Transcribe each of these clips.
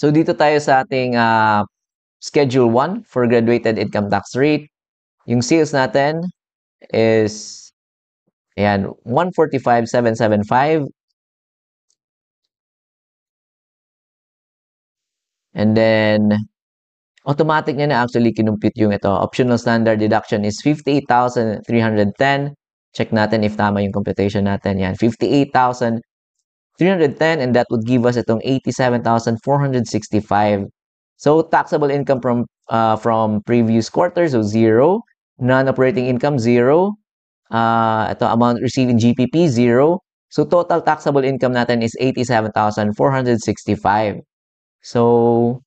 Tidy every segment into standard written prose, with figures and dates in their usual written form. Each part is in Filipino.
So dito tayo sa ating Schedule 1 for graduated income tax rate. Yung sales natin is ayan, 145,775. And then automatic niya na actually kinumpute yung ito. Optional standard deduction is 58,310. Check natin if tama yung computation natin. Yan, 58,310, and that would give us itong 87,465. So taxable income from previous quarter, so 0. Non-operating income, 0. Ito amount received in GPP, 0. So total taxable income natin is 87,465. So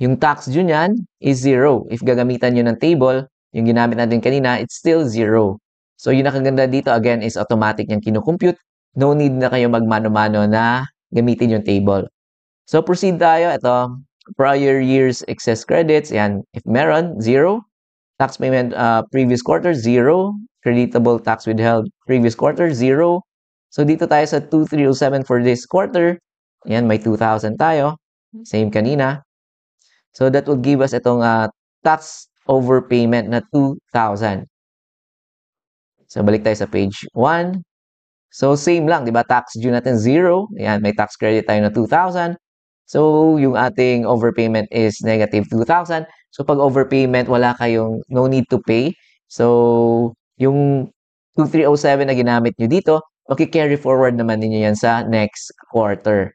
yung tax due niyan is 0. If gagamitan nyo ng table, yung ginamit natin kanina, it's still 0. So yung nakaganda dito again is automatic niyang kinukompute. No need na kayo magmano-mano na gamitin yung table. So proceed tayo. Ito, prior years excess credits. Yan, if meron, 0. Tax payment previous quarter, 0. Creditable tax withheld previous quarter, 0. So dito tayo sa 2307 for this quarter. Yan, may 2,000 tayo. Same kanina. So that will give us itong tax overpayment na 2,000. So balik tayo sa page 1. So same lang, 'di ba? Tax due natin 0. Ayan, may tax credit tayo na 2,000. So yung ating overpayment is negative 2,000. So pag overpayment, wala kayong no need to pay. So yung 2307 na ginamit nyo dito, okay, carry forward naman ninyo yan sa next quarter.